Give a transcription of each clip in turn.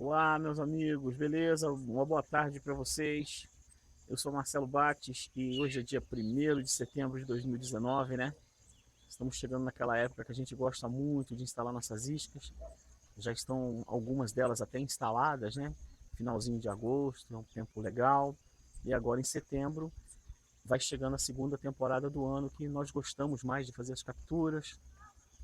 Olá, meus amigos, beleza? Uma boa tarde para vocês. Eu sou Marcelo Bates e hoje é dia 1º de setembro de 2019, né? Estamos chegando naquela época que a gente gosta muito de instalar nossas iscas. Já estão algumas delas até instaladas, né? Finalzinho de agosto, é um tempo legal. E agora em setembro vai chegando a segunda temporada do ano que nós gostamos mais de fazer as capturas,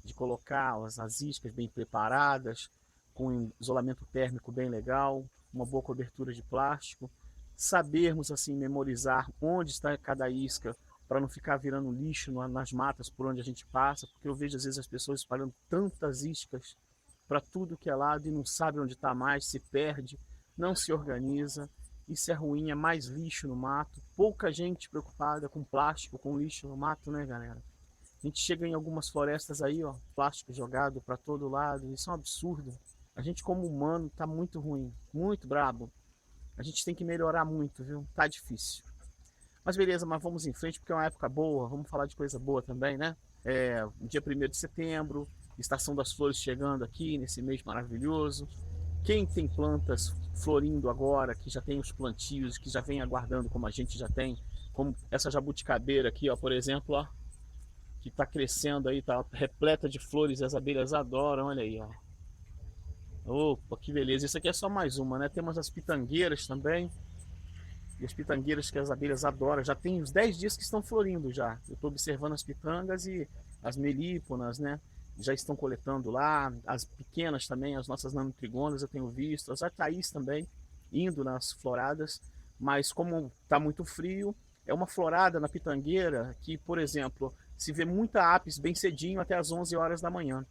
de colocar as iscas bem preparadas, com isolamento térmico bem legal, uma boa cobertura de plástico, sabermos assim memorizar onde está cada isca para não ficar virando lixo nas matas por onde a gente passa, porque eu vejo às vezes as pessoas espalhando tantas iscas para tudo que é lado e não sabe onde está mais, se perde, não se organiza. Isso é ruim, é mais lixo no mato. Pouca gente preocupada com plástico, com lixo no mato, né, galera? A gente chega em algumas florestas aí, ó, plástico jogado para todo lado, isso é um absurdo. A gente como humano tá muito ruim, muito brabo. A gente tem que melhorar muito, viu? Tá difícil. Mas beleza, mas vamos em frente porque é uma época boa, vamos falar de coisa boa também, né? Dia 1º de setembro, estação das flores chegando aqui nesse mês maravilhoso. Quem tem plantas florindo agora, que já tem os plantios, que já vem aguardando como a gente já tem, como essa jabuticabeira aqui, ó, por exemplo, ó, que está crescendo aí, tá repleta de flores e as abelhas adoram, olha aí, ó. Opa, que beleza. Isso aqui é só mais uma, né? Temos as pitangueiras também. E as pitangueiras que as abelhas adoram. Já tem uns 10 dias que estão florindo já. Eu estou observando as pitangas e as melíponas, né? Já estão coletando lá. As pequenas também, as nossas nanotrigonas eu tenho visto. As artaís também indo nas floradas. Mas como está muito frio, é uma florada na pitangueira que, por exemplo, se vê muita apis bem cedinho até as 11 horas da manhã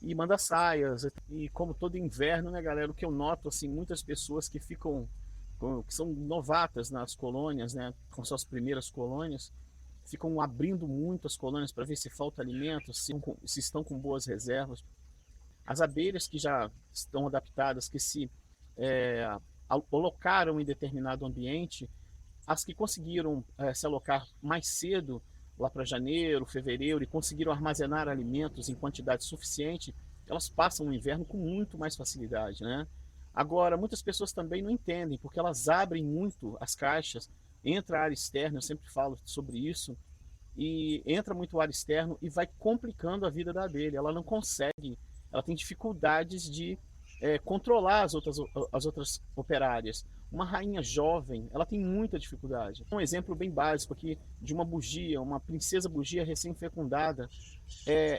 e manda saias. E como todo inverno, né, galera, o que eu noto, assim, muitas pessoas que ficam, que são novatas nas colônias, né, com suas primeiras colônias, ficam abrindo muito as colônias para ver se falta alimento, se estão com boas reservas. As abelhas que já estão adaptadas, que se é, alocaram em determinado ambiente, as que conseguiram se alocar mais cedo, lá para janeiro, fevereiro, e conseguiram armazenar alimentos em quantidade suficiente, elas passam o inverno com muito mais facilidade, né? Agora, muitas pessoas também não entendem, porque elas abrem muito as caixas, entra ar externo, eu sempre falo sobre isso, e entra muito ar externo e vai complicando a vida da abelha. Ela não consegue, ela tem dificuldades de controlar as outras operárias. Uma rainha jovem, ela tem muita dificuldade. Um exemplo bem básico aqui de uma bugia, uma princesa bugia recém-fecundada,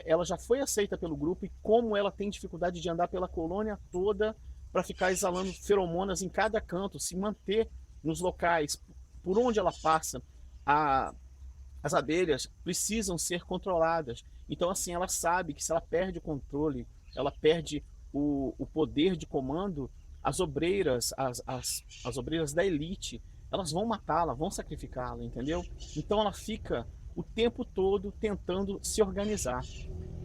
ela já foi aceita pelo grupo e como ela tem dificuldade de andar pela colônia toda para ficar exalando feromonas em cada canto, se manter nos locais por onde ela passa, a, as abelhas precisam ser controladas. Então, assim, ela sabe que se ela perde o controle, ela perde o poder de comando, as obreiras, as obreiras da elite, elas vão matá-la, vão sacrificá-la, entendeu? Então ela fica o tempo todo tentando se organizar.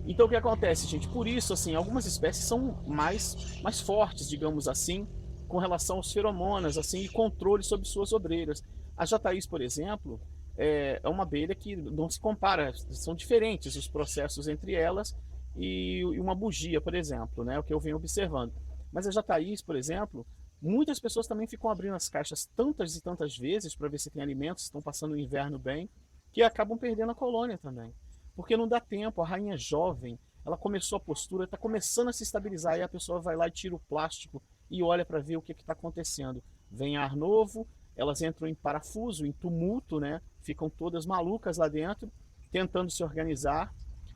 Então o que acontece, gente? Por isso, assim, algumas espécies são mais fortes, digamos assim, com relação aos feromonas, assim, e controle sobre suas obreiras. A jataís, por exemplo, é uma abelha que não se compara, são diferentes os processos entre elas e uma bugia, por exemplo, né? O que eu venho observando. Mas a jataís, por exemplo, muitas pessoas também ficam abrindo as caixas tantas e tantas vezes para ver se tem alimentos, se estão passando o inverno bem, que acabam perdendo a colônia também. Porque não dá tempo, a rainha jovem, ela começou a postura, está começando a se estabilizar, e a pessoa vai lá e tira o plástico e olha para ver o que está acontecendo. Vem ar novo, elas entram em parafuso, em tumulto, né? Ficam todas malucas lá dentro, tentando se organizar.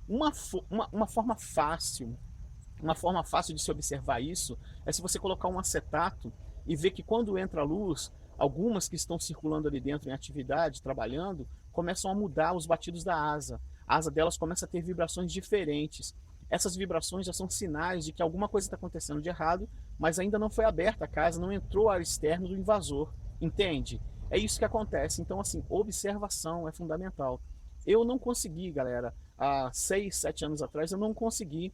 Uma forma fácil, uma forma fácil de se observar isso é se você colocar um acetato e ver que quando entra a luz, algumas que estão circulando ali dentro em atividade, trabalhando, começam a mudar os batidos da asa. A asa delas começa a ter vibrações diferentes. Essas vibrações já são sinais de que alguma coisa está acontecendo de errado, mas ainda não foi aberta a casa, não entrou ar externo do invasor. Entende? É isso que acontece. Então, assim, observação é fundamental. Eu não consegui, galera, há 6, 7 anos atrás, eu não consegui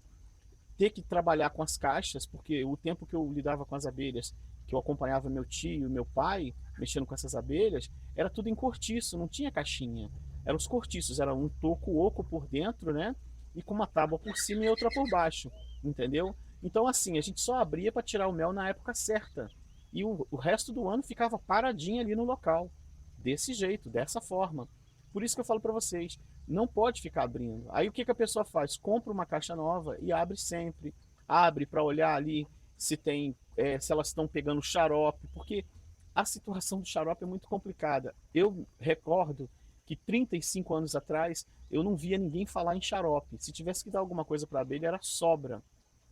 ter que trabalhar com as caixas, porque o tempo que eu lidava com as abelhas, que eu acompanhava meu tio e meu pai mexendo com essas abelhas, era tudo em cortiço, não tinha caixinha. Eram os cortiços, era um toco oco por dentro, né? E com uma tábua por cima e outra por baixo, entendeu? Então assim, a gente só abria para tirar o mel na época certa. E o resto do ano ficava paradinho ali no local. Desse jeito, dessa forma. Por isso que eu falo para vocês, não pode ficar abrindo. Aí o que, que a pessoa faz? Compra uma caixa nova e abre sempre. Abre para olhar ali se tem, se elas estão pegando xarope, porque a situação do xarope é muito complicada. Eu recordo que 35 anos atrás eu não via ninguém falar em xarope. Se tivesse que dar alguma coisa para a abelha era sobra,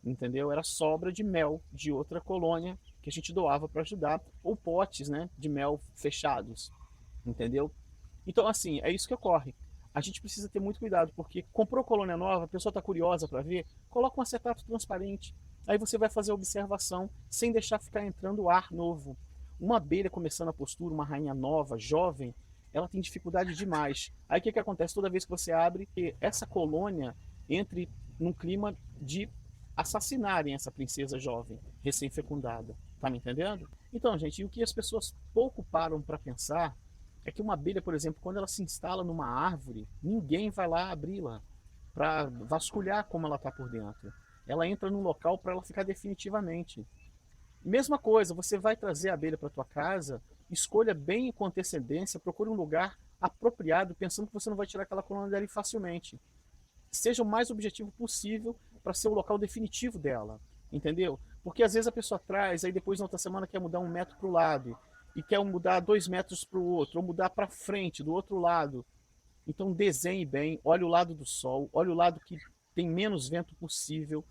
entendeu? Era sobra de mel de outra colônia que a gente doava para ajudar, ou potes, né, de mel fechados, entendeu? Então, assim, é isso que ocorre. A gente precisa ter muito cuidado, porque comprou colônia nova, a pessoa está curiosa para ver, coloca um acetato transparente. Aí você vai fazer a observação sem deixar ficar entrando ar novo. Uma abelha começando a postura, uma rainha nova, jovem, ela tem dificuldade demais. Aí o que, que acontece toda vez que você abre? Que essa colônia entre num clima de assassinarem essa princesa jovem, recém-fecundada. Tá me entendendo? Então, gente, o que as pessoas pouco param para pensar é que uma abelha, por exemplo, quando ela se instala numa árvore, ninguém vai lá abri-la para vasculhar como ela está por dentro. Ela entra num local para ela ficar definitivamente. Mesma coisa, você vai trazer a abelha para tua casa, escolha bem com antecedência, procure um lugar apropriado, pensando que você não vai tirar aquela colônia dali facilmente. Seja o mais objetivo possível para ser o local definitivo dela, entendeu? Porque às vezes a pessoa traz, aí depois na outra semana quer mudar 1 metro para o lado, e quer mudar 2 metros para o outro, ou mudar para frente, do outro lado. Então desenhe bem, olhe o lado do sol, olhe o lado que tem menos vento possível,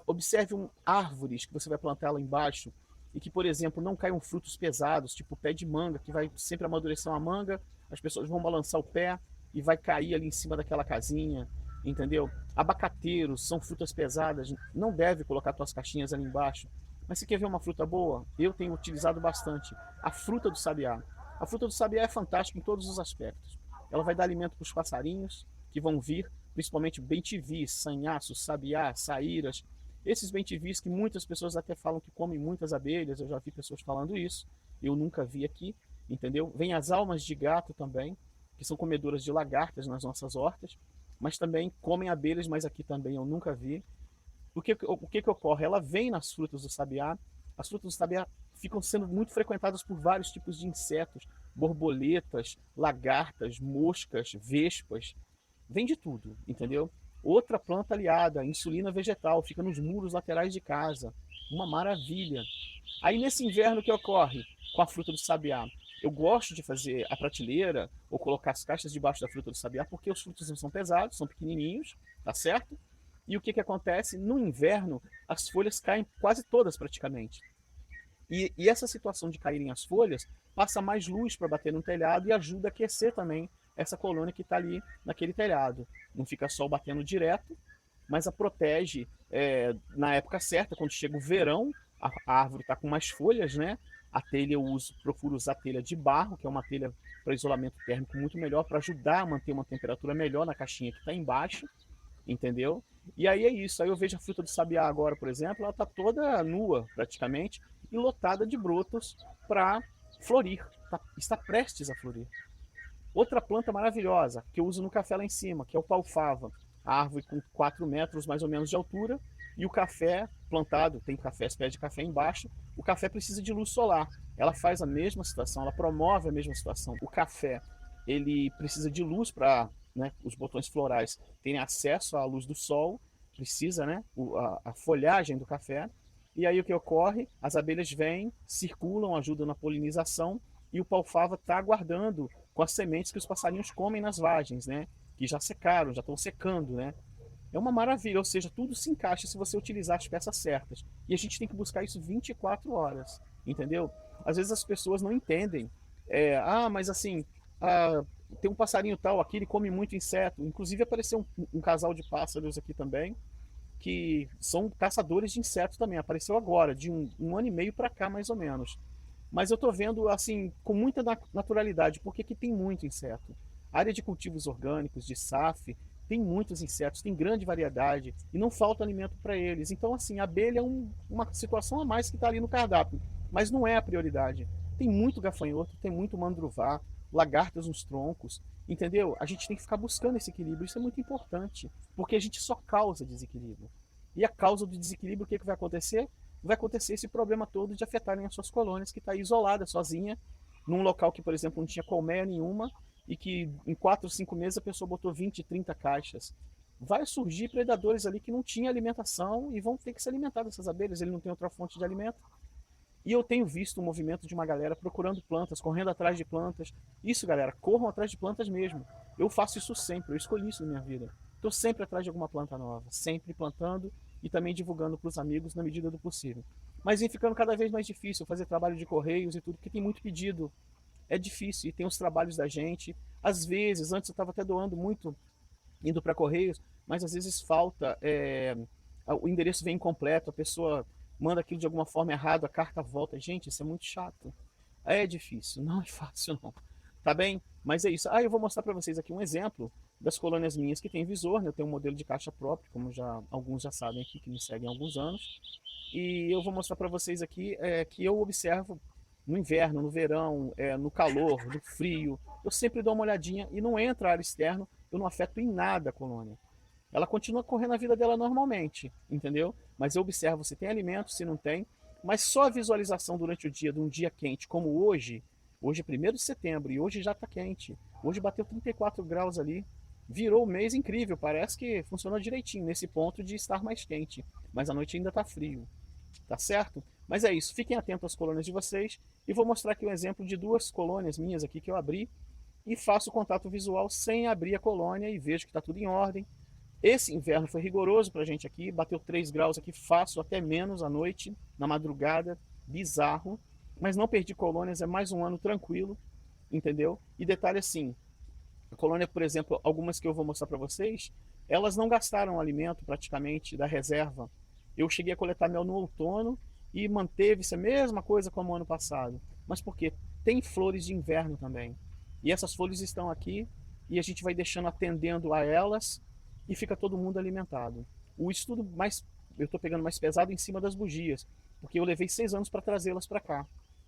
observe árvores que você vai plantar lá embaixo e que, por exemplo, não caiam frutos pesados, tipo o pé de manga, que vai sempre amadurecer uma manga, as pessoas vão balançar o pé e vai cair ali em cima daquela casinha, entendeu? Abacateiros são frutas pesadas, não deve colocar suas caixinhas ali embaixo. Mas se quer ver uma fruta boa, eu tenho utilizado bastante a fruta do sabiá. A fruta do sabiá é fantástica em todos os aspectos. Ela vai dar alimento para os passarinhos que vão vir, principalmente bem-te-vis, sanhaços, sabiá, saíras. Esses bem-te-vis que muitas pessoas até falam que comem muitas abelhas, eu já vi pessoas falando isso, eu nunca vi aqui, entendeu? Vem as almas de gato também, que são comedoras de lagartas nas nossas hortas, mas também comem abelhas, mas aqui também eu nunca vi. O que ocorre? Ela vem nas frutas do sabiá, as frutas do sabiá ficam sendo muito frequentadas por vários tipos de insetos, borboletas, lagartas, moscas, vespas, vem de tudo, entendeu? Outra planta aliada, insulina vegetal, fica nos muros laterais de casa, uma maravilha. Aí nesse inverno o que ocorre com a fruta do sabiá? Eu gosto de fazer a prateleira ou colocar as caixas debaixo da fruta do sabiá porque os frutos não são pesados, são pequenininhos, tá certo? E o que, que acontece? No inverno, as folhas caem quase todas praticamente. E essa situação de caírem as folhas passa mais luz para bater no telhado e ajuda a aquecer também essa colônia que está ali naquele telhado. Não fica sol batendo direto, mas a protege na época certa, quando chega o verão, a árvore está com mais folhas, né? A telha eu procuro usar telha de barro, que é uma telha para isolamento térmico muito melhor, para ajudar a manter uma temperatura melhor na caixinha que está embaixo, entendeu? E aí é isso. Aí eu vejo a fruta do sabiá agora, por exemplo, ela está toda nua praticamente e lotada de brotos para florir. Está prestes a florir. Outra planta maravilhosa que eu uso no café lá em cima, que é o pau-fava. A árvore com 4 metros mais ou menos de altura e o café plantado, tem café, pés de café embaixo. O café precisa de luz solar. Ela faz a mesma situação, ela promove a mesma situação. O café, ele precisa de luz para, né, os botões florais terem acesso à luz do sol, precisa, né, a folhagem do café. E aí o que ocorre? As abelhas vêm, circulam, ajudam na polinização e o pau-fava está aguardando com as sementes que os passarinhos comem nas vagens, né? Que já secaram, já estão secando, né? É uma maravilha, ou seja, tudo se encaixa se você utilizar as peças certas. E a gente tem que buscar isso 24 horas, entendeu? Às vezes as pessoas não entendem. Mas assim, tem um passarinho tal aqui, ele come muito inseto. Inclusive apareceu um casal de pássaros aqui também, que são caçadores de insetos também. Apareceu agora, de um ano e meio para cá, mais ou menos. Mas eu estou vendo assim com muita naturalidade, porque aqui tem muito inseto. A área de cultivos orgânicos, de SAF, tem muitos insetos, tem grande variedade e não falta alimento para eles. Então, assim, a abelha é uma situação a mais que está ali no cardápio, mas não é a prioridade. Tem muito gafanhoto, tem muito mandruvá, lagartas nos troncos, entendeu? A gente tem que ficar buscando esse equilíbrio, isso é muito importante, porque a gente só causa desequilíbrio. E a causa do desequilíbrio, o que vai acontecer? Vai acontecer esse problema todo de afetarem as suas colônias, que está isolada, sozinha, num local que, por exemplo, não tinha colmeia nenhuma, e que em 4 ou 5 meses a pessoa botou 20, 30 caixas. Vai surgir predadores ali que não tinham alimentação e vão ter que se alimentar dessas abelhas, ele não tem outra fonte de alimento. E eu tenho visto o movimento de uma galera procurando plantas, correndo atrás de plantas. Isso, galera, corram atrás de plantas mesmo. Eu faço isso sempre, eu escolhi isso na minha vida. Estou sempre atrás de alguma planta nova, sempre plantando e também divulgando para os amigos na medida do possível. Mas vem ficando cada vez mais difícil fazer trabalho de correios e tudo, porque tem muito pedido. É difícil e tem os trabalhos da gente. Às vezes, antes eu estava até doando muito, indo para correios, mas às vezes falta, o endereço vem incompleto, a pessoa manda aquilo de alguma forma errado, a carta volta. Gente, isso é muito chato. É difícil, não é fácil não. Tá bem? Mas é isso. Eu vou mostrar para vocês aqui um exemplo das colônias minhas que tem visor, né? Eu tenho um modelo de caixa próprio, como alguns já sabem aqui, que me seguem há alguns anos. E eu vou mostrar para vocês aqui que eu observo no inverno, no verão, no calor, no frio. Eu sempre dou uma olhadinha e não entra ar externo, eu não afeto em nada a colônia. Ela continua correndo a vida dela normalmente, entendeu? Mas eu observo se tem alimento, se não tem. Mas só a visualização durante o dia, de um dia quente como hoje, hoje é 1º de setembro e hoje já está quente. Hoje bateu 34 graus ali, virou o mês incrível, parece que funcionou direitinho nesse ponto de estar mais quente. Mas a noite ainda está frio, tá certo? Mas é isso, fiquem atentos às colônias de vocês e vou mostrar aqui um exemplo de 2 colônias minhas aqui que eu abri e faço contato visual sem abrir a colônia e vejo que está tudo em ordem. Esse inverno foi rigoroso para a gente aqui, bateu 3 graus aqui, fácil, até menos à noite, na madrugada, bizarro. Mas não perdi colônias, é mais um ano tranquilo, entendeu? E detalhe assim, a colônia, por exemplo, algumas que eu vou mostrar para vocês, elas não gastaram alimento praticamente da reserva. Eu cheguei a coletar mel no outono e manteve-se a mesma coisa como o ano passado. Mas por quê? Tem flores de inverno também. E essas flores estão aqui e a gente vai deixando atendendo a elas e fica todo mundo alimentado. O estudo mais, eu estou pegando mais pesado em cima das bugias, porque eu levei 6 anos para trazê-las para cá,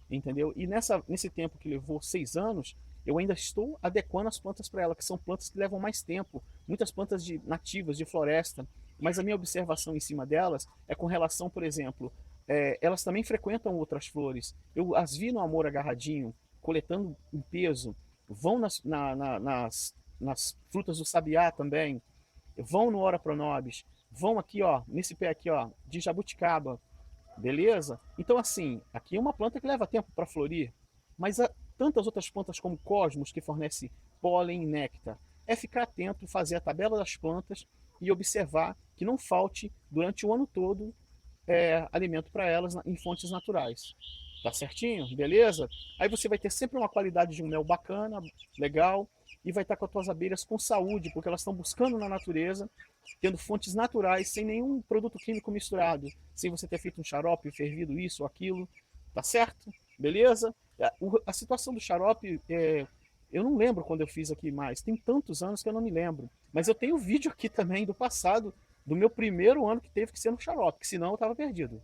entendeu? E nesse tempo que levou 6 anos, eu ainda estou adequando as plantas para ela, que são plantas que levam mais tempo, muitas plantas nativas de floresta, mas a minha observação em cima delas é com relação, por exemplo, elas também frequentam outras flores. Eu as vi no amor agarradinho, coletando um peso, vão nas frutas do sabiá também, vão no Ora Pronobis, vão aqui, ó, nesse pé aqui, ó, de jabuticaba, beleza? Então, assim, aqui é uma planta que leva tempo para florir, mas há tantas outras plantas como cosmos que fornece pólen e néctar. É ficar atento, fazer a tabela das plantas e observar que não falte durante o ano todo alimento para elas em fontes naturais. Tá certinho? Beleza? Aí você vai ter sempre uma qualidade de um mel bacana, legal, e vai estar com as tuas abelhas com saúde, porque elas estão buscando na natureza, tendo fontes naturais, sem nenhum produto químico misturado, sem você ter feito um xarope, fervido isso ou aquilo, tá certo? Beleza? A situação do xarope, eu não lembro quando eu fiz aqui mais, tem tantos anos que eu não me lembro, mas eu tenho vídeo aqui também do passado, do meu primeiro ano que teve que ser no xarope, que senão eu estava perdido.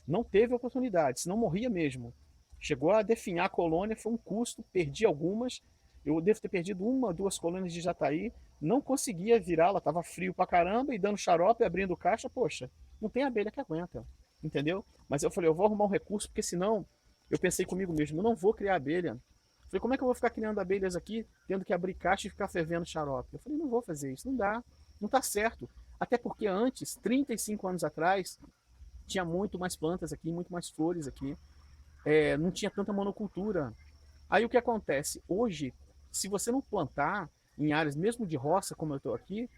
Não teve oportunidade, senão morria mesmo. Chegou a definhar a colônia, foi um custo, perdi algumas, eu devo ter perdido 1, 2 colônias de jataí, não conseguia virá-la, estava frio pra caramba, e dando xarope, abrindo caixa, poxa, não tem abelha que aguenta, entendeu? Mas eu falei, eu vou arrumar um recurso, porque senão, eu pensei comigo mesmo, eu não vou criar abelha. Falei, como é que eu vou ficar criando abelhas aqui, tendo que abrir caixa e ficar fervendo xarope? Eu falei, não vou fazer isso, não dá, não tá certo. Até porque antes, 35 anos atrás, tinha muito mais plantas aqui, muito mais flores aqui, não tinha tanta monocultura. Aí o que acontece? Hoje, se você não plantar em áreas mesmo de roça, como eu estou aqui,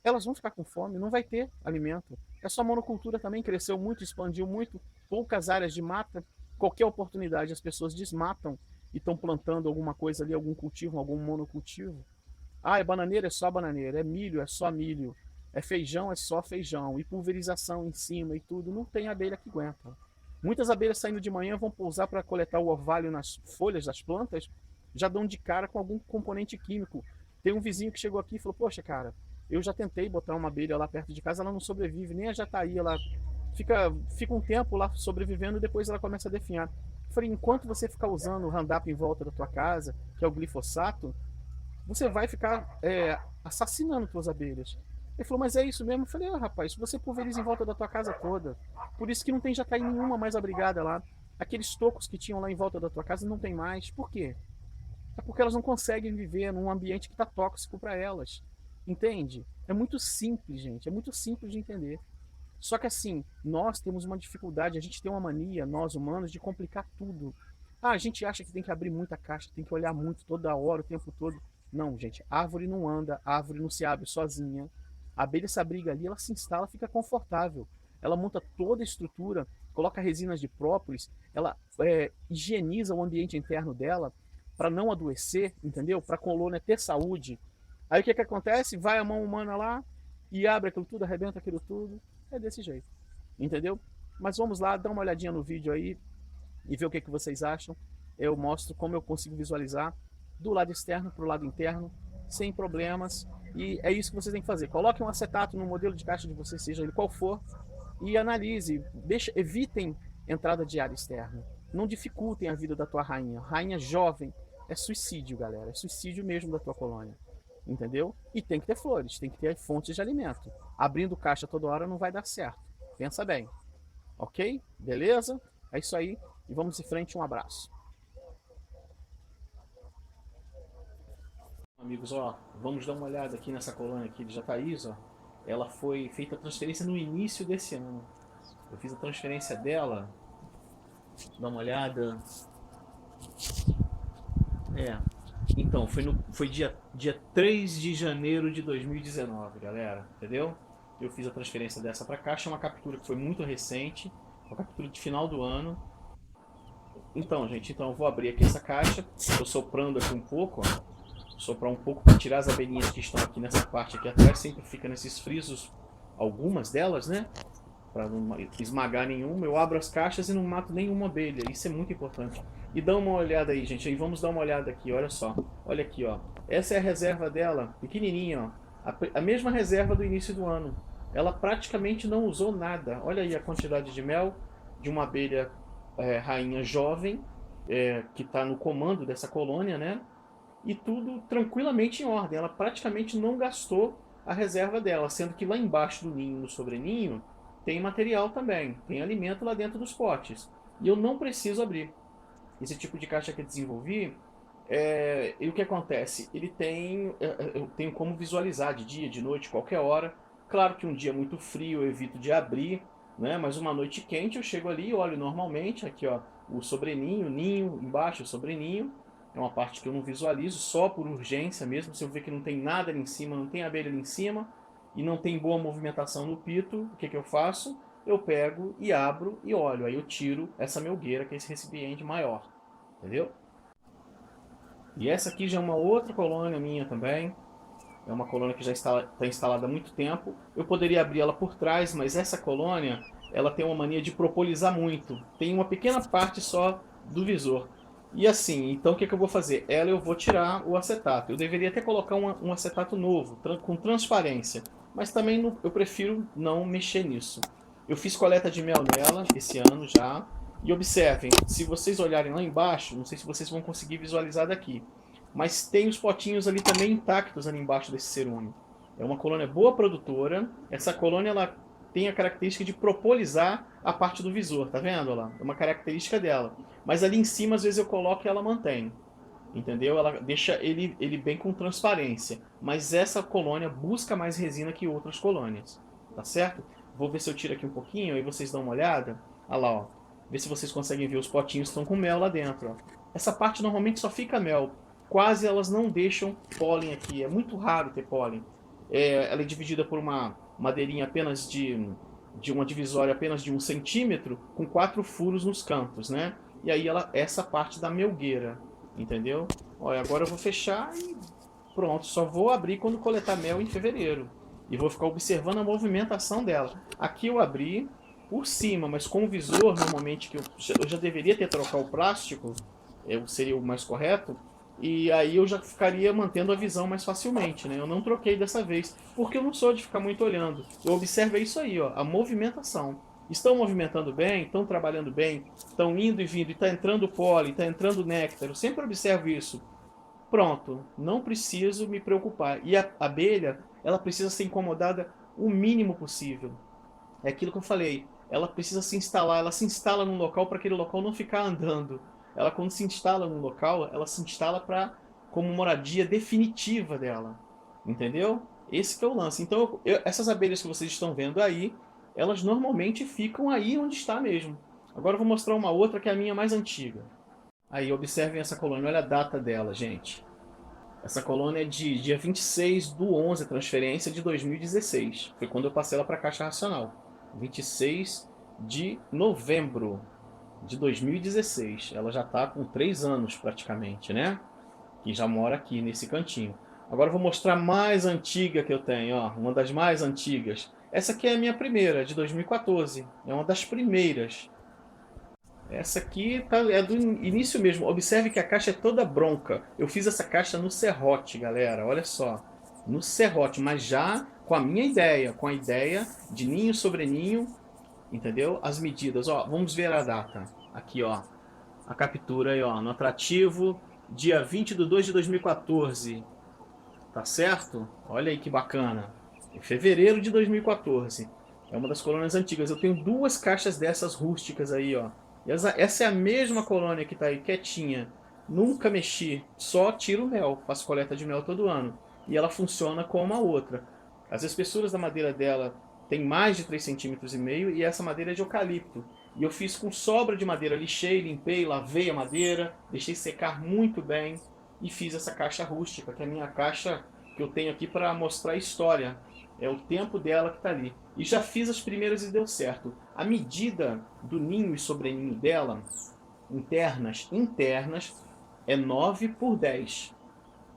elas vão ficar com fome, não vai ter alimento. É só monocultura também, cresceu muito, expandiu muito, poucas áreas de mata, qualquer oportunidade as pessoas desmatam e estão plantando alguma coisa ali, algum cultivo, algum monocultivo. É bananeira, é só bananeira, é milho, é só milho, é feijão, é só feijão, e pulverização em cima e tudo, não tem abelha que aguenta. Muitas abelhas saindo de manhã vão pousar para coletar o orvalho nas folhas das plantas, já dão de cara com algum componente químico. Tem um vizinho que chegou aqui e falou, poxa cara, eu já tentei botar uma abelha lá perto de casa, ela não sobrevive, nem a jataí, ela fica um tempo lá sobrevivendo e depois ela começa a definhar. Eu falei, enquanto você ficar usando o Roundup em volta da tua casa, que é o glifosato, você vai ficar assassinando suas abelhas. Ele falou, mas é isso mesmo? Eu falei, rapaz, você pulveriza em volta da tua casa toda. Por isso que não tem jataí nenhuma mais abrigada lá. Aqueles tocos que tinham lá em volta da tua casa não tem mais. Por quê? É porque elas não conseguem viver num ambiente que está tóxico para elas. Entende? É muito simples, gente. É muito simples de entender. Só que assim, nós temos uma dificuldade, a gente tem uma mania, nós humanos, de complicar tudo. Ah, a gente acha que tem que abrir muita caixa, tem que olhar muito toda hora, o tempo todo. Não, gente, árvore não anda, árvore não se abre sozinha. A abelha se abriga ali, ela se instala, fica confortável. Ela monta toda a estrutura, coloca resinas de própolis, ela higieniza o ambiente interno dela para não adoecer, entendeu? Para a colônia ter saúde. Aí o que acontece? Vai a mão humana lá e abre aquilo tudo, arrebenta aquilo tudo. É desse jeito, entendeu? Mas vamos lá, dá uma olhadinha no vídeo aí e ver o que vocês acham. Eu mostro como eu consigo visualizar do lado externo para o lado interno, sem problemas. E é isso que vocês têm que fazer. Coloque um acetato no modelo de caixa de vocês, seja ele qual for, e analise. Evitem entrada de ar externo. Não dificultem a vida da tua rainha. Rainha jovem é suicídio, galera. É suicídio mesmo da tua colônia. Entendeu? E tem que ter flores, tem que ter fontes de alimento. Abrindo caixa toda hora não vai dar certo. Pensa bem. Ok? Beleza? É isso aí. E vamos em frente. Um abraço. Amigos, ó, vamos dar uma olhada aqui nessa colônia aqui de Jataís, ó. Ela foi feita a transferência no início desse ano. Eu fiz a transferência dela. Dá uma olhada. Então, foi dia 3 de janeiro de 2019, galera, entendeu? Eu fiz a transferência dessa para cá, é uma captura que foi muito recente, uma captura de final do ano. Então, gente, eu vou abrir aqui essa caixa, estou soprando aqui um pouco, ó, soprar um pouco para tirar as abelhinhas que estão aqui nessa parte aqui atrás, sempre fica nesses frisos, algumas delas, né? Para não esmagar nenhuma, eu abro as caixas e não mato nenhuma abelha, isso é muito importante. E dá uma olhada aí, gente, aí vamos dar uma olhada aqui, olha só, olha aqui, ó, essa é a reserva dela, pequenininha, ó, a mesma reserva do início do ano, ela praticamente não usou nada, olha aí a quantidade de mel de uma abelha rainha jovem, que está no comando dessa colônia, né, e tudo tranquilamente em ordem, ela praticamente não gastou a reserva dela, sendo que lá embaixo do ninho, no sobreninho, tem material também, tem alimento lá dentro dos potes. E eu não preciso abrir. Esse tipo de caixa que eu desenvolvi, e o que acontece? Ele tem, eu tenho como visualizar de dia, de noite, qualquer hora. Claro que um dia muito frio eu evito de abrir, né? Mas uma noite quente eu chego ali e olho normalmente. Aqui, ó, o sobreninho, o ninho, embaixo o sobreninho. É uma parte que eu não visualizo, só por urgência mesmo. Se eu ver que não tem nada ali em cima, não tem abelha ali em cima, e não tem boa movimentação no pito, o que eu faço? Eu pego e abro e olho. Aí eu tiro essa melgueira, que é esse recipiente maior. Entendeu? E essa aqui já é uma outra colônia minha também. É uma colônia que já está instalada há muito tempo. Eu poderia abrir ela por trás, mas essa colônia ela tem uma mania de propolizar muito. Tem uma pequena parte só do visor. E assim, então o que eu vou fazer? Ela eu vou tirar o acetato. Eu deveria até colocar um acetato novo, com transparência. Mas também eu prefiro não mexer nisso. Eu fiz coleta de mel nela esse ano já. E observem, se vocês olharem lá embaixo, não sei se vocês vão conseguir visualizar daqui, mas tem os potinhos ali também intactos ali embaixo desse cerúneo. É uma colônia boa produtora. Essa colônia ela tem a característica de propolizar a parte do visor, tá vendo? Olha lá? É uma característica dela. Mas ali em cima, às vezes eu coloco e ela mantém. Entendeu? Ela deixa ele bem com transparência. Mas essa colônia busca mais resina que outras colônias. Tá certo? Vou ver se eu tiro aqui um pouquinho, aí vocês dão uma olhada. Olha lá, ó. Vê se vocês conseguem ver os potinhos que estão com mel lá dentro. Ó. Essa parte normalmente só fica mel. Quase elas não deixam pólen aqui. É muito raro ter pólen. Ela é dividida por uma madeirinha apenas de uma divisória apenas de 1 centímetro, com 4 furos nos cantos, né? E aí essa parte da melgueira, entendeu? Olha, agora eu vou fechar e pronto. Só vou abrir quando coletar mel em fevereiro. E vou ficar observando a movimentação dela. Aqui eu abri por cima, mas com o visor, normalmente, que eu já deveria ter trocado o plástico, seria o mais correto, e aí eu já ficaria mantendo a visão mais facilmente, né? Eu não troquei dessa vez, porque eu não sou de ficar muito olhando. Eu observo isso aí, ó, a movimentação. Estão movimentando bem, estão trabalhando bem, estão indo e vindo, e está entrando pólen, está entrando néctar. Eu sempre observo isso. Pronto, não preciso me preocupar. E a abelha, ela precisa ser incomodada o mínimo possível. É aquilo que eu falei, ela precisa se instalar, ela se instala num local para aquele local não ficar andando. Ela quando se instala num local, ela se instala para como moradia definitiva dela. Entendeu? Esse que é o lance. Então, essas abelhas que vocês estão vendo aí, elas normalmente ficam aí onde está mesmo. Agora eu vou mostrar uma outra que é a minha mais antiga. Aí, observem essa colônia, olha a data dela, gente. Essa colônia é de dia 26/11, a transferência de 2016. Foi quando eu passei ela para a Caixa Racional. 26 de novembro de 2016. Ela já está com 3 anos praticamente, né? Que já mora aqui nesse cantinho. Agora eu vou mostrar a mais antiga que eu tenho, ó, uma das mais antigas. Essa aqui é a minha primeira, de 2014. É uma das primeiras. Essa aqui é do início mesmo. Observe que a caixa é toda bronca. Eu fiz essa caixa no serrote, galera. Olha só. No serrote, mas já com a minha ideia. Com a ideia de ninho sobre ninho. Entendeu? As medidas. Ó, vamos ver a data. Aqui, ó. A captura aí, ó. No atrativo. Dia 20/2 de 2014. Tá certo? Olha aí que bacana. Em fevereiro de 2014. É uma das colônias antigas. Eu tenho duas caixas dessas rústicas aí, ó. Essa é a mesma colônia que está aí quietinha. Nunca mexi, só tiro mel, faço coleta de mel todo ano. E ela funciona como a outra. As espessuras da madeira dela tem mais de 3,5 cm e essa madeira é de eucalipto. E eu fiz com sobra de madeira, lixei, limpei, lavei a madeira, deixei secar muito bem e fiz essa caixa rústica, que é a minha caixa que eu tenho aqui para mostrar a história. É o tempo dela que está ali. E já fiz as primeiras e deu certo. A medida do ninho e sobreninho dela, internas, é 9/10.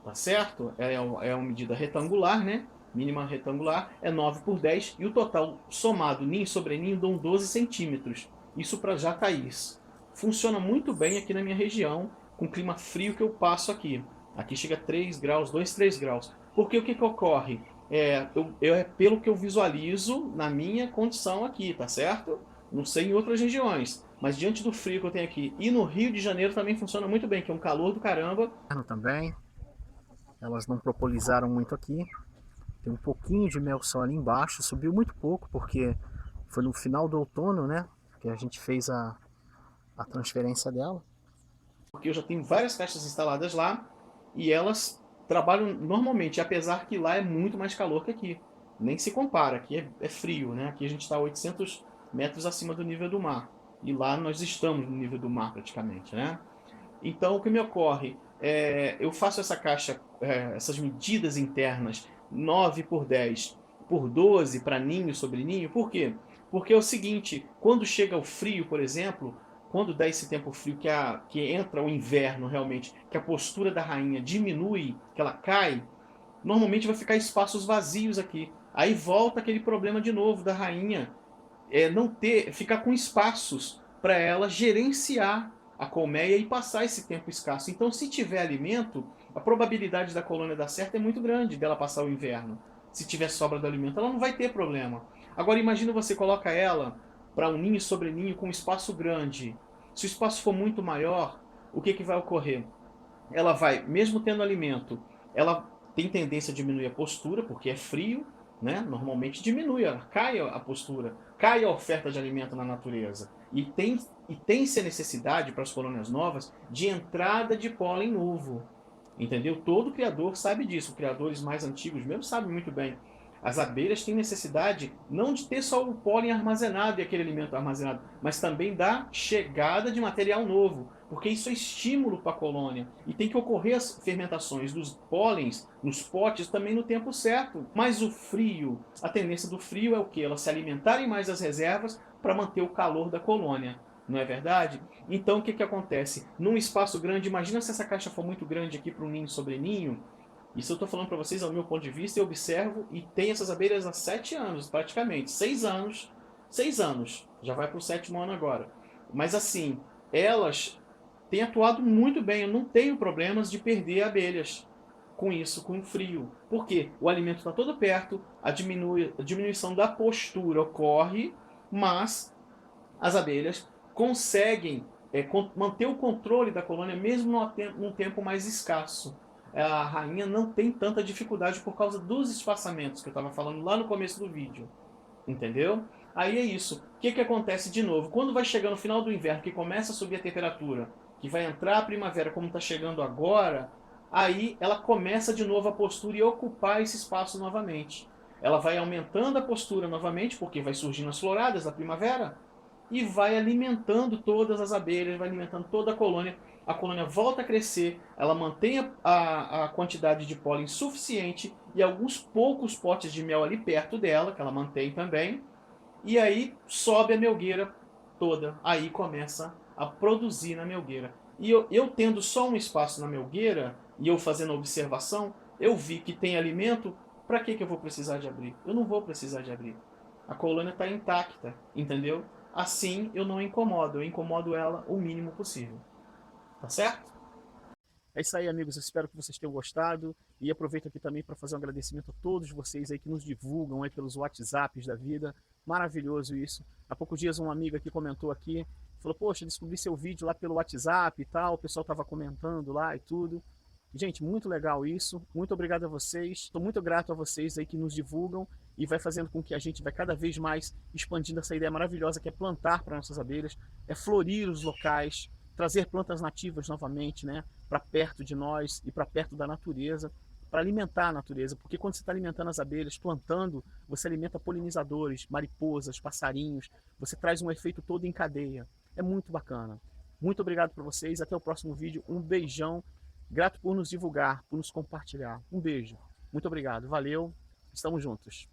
Tá certo? É uma medida retangular, né? Mínima retangular, é 9/10. E o total somado ninho e sobreninho dão 12 centímetros. Isso para Jataís. Funciona muito bem aqui na minha região, com o clima frio que eu passo aqui. Aqui chega a 3 graus, 2, 3 graus. Porque o que ocorre? É pelo que eu visualizo na minha condição aqui, tá certo? Não sei em outras regiões, mas diante do frio que eu tenho aqui e no Rio de Janeiro também funciona muito bem, que é um calor do caramba. Também, elas não propolizaram muito aqui. Tem um pouquinho de mel só ali embaixo, subiu muito pouco porque foi no final do outono, né? Que a gente fez a transferência dela. Porque eu já tenho várias caixas instaladas lá e elas trabalham normalmente, apesar que lá é muito mais calor que aqui. Nem se compara, aqui é frio, né? Aqui a gente está a 800 metros acima do nível do mar. E lá nós estamos no nível do mar praticamente, né? Então o que me ocorre? Eu faço essa caixa, essas medidas internas, 9/10/12 para ninho sobre ninho. Por quê? Porque é o seguinte, quando chega o frio, por exemplo, quando dá esse tempo frio que entra o inverno realmente, que a postura da rainha diminui, que ela cai, normalmente vai ficar espaços vazios aqui. Aí volta aquele problema de novo da rainha não ficar com espaços para ela gerenciar a colmeia e passar esse tempo escasso. Então, se tiver alimento, a probabilidade da colônia dar certo é muito grande dela passar o inverno. Se tiver sobra do alimento, ela não vai ter problema. Agora, imagina você coloca ela para um ninho sobre ninho com um espaço grande. Se o espaço for muito maior, o que vai ocorrer? Ela vai, mesmo tendo alimento, ela tem tendência a diminuir a postura, porque é frio, né? Normalmente diminui, cai a postura, cai a oferta de alimento na natureza. E tem-se a necessidade para as colônias novas de entrada de pólen novo. Entendeu? Todo criador sabe disso. Criadores mais antigos mesmo sabem muito bem. As abelhas têm necessidade não de ter só o pólen armazenado e aquele alimento armazenado, mas também da chegada de material novo, porque isso é estímulo para a colônia. E tem que ocorrer as fermentações dos pólens nos potes também no tempo certo. Mas o frio, a tendência do frio é o quê? Elas se alimentarem mais das reservas para manter o calor da colônia. Não é verdade? Então o que acontece? Num espaço grande, imagina se essa caixa for muito grande aqui para um ninho sobre ninho. Isso eu estou falando para vocês ao meu ponto de vista, eu observo e tenho essas abelhas há 7 anos, praticamente. 6 anos. 6 anos. Já vai para o 7º ano agora. Mas assim, elas têm atuado muito bem. Eu não tenho problemas de perder abelhas com isso, com o frio. Por quê? O alimento está todo perto, a diminuição da postura ocorre, mas as abelhas conseguem manter o controle da colônia mesmo num tempo mais escasso. a rainha não tem tanta dificuldade por causa dos espaçamentos que eu estava falando lá no começo do vídeo. Entendeu? Aí é isso. O que acontece de novo? Quando vai chegando no final do inverno, que começa a subir a temperatura, que vai entrar a primavera como está chegando agora, aí ela começa de novo a postura e ocupar esse espaço novamente. Ela vai aumentando a postura novamente, porque vai surgindo as floradas da primavera, e vai alimentando todas as abelhas, vai alimentando toda a colônia volta a crescer, ela mantém a quantidade de pólen suficiente e alguns poucos potes de mel ali perto dela, que ela mantém também, e aí sobe a melgueira toda, aí começa a produzir na melgueira. E eu tendo só um espaço na melgueira, e eu fazendo observação, eu vi que tem alimento, para que eu vou precisar de abrir? Eu não vou precisar de abrir. A colônia está intacta, entendeu? Assim eu não incomodo, eu incomodo ela o mínimo possível. Tá certo? É isso aí, amigos. Eu espero que vocês tenham gostado. E aproveito aqui também para fazer um agradecimento a todos vocês aí que nos divulgam aí pelos WhatsApps da vida. Maravilhoso isso. Há poucos dias um amigo aqui comentou aqui, falou, poxa, descobri seu vídeo lá pelo WhatsApp e tal, o pessoal estava comentando lá e tudo. Gente, muito legal isso. Muito obrigado a vocês. Estou muito grato a vocês aí que nos divulgam e vai fazendo com que a gente vai cada vez mais expandindo essa ideia maravilhosa que é plantar para nossas abelhas, é florir os locais, trazer plantas nativas novamente, né, para perto de nós e para perto da natureza, para alimentar a natureza, porque quando você está alimentando as abelhas, plantando, você alimenta polinizadores, mariposas, passarinhos, você traz um efeito todo em cadeia. É muito bacana. Muito obrigado por vocês, até o próximo vídeo, um beijão, grato por nos divulgar, por nos compartilhar. Um beijo, muito obrigado, valeu, estamos juntos.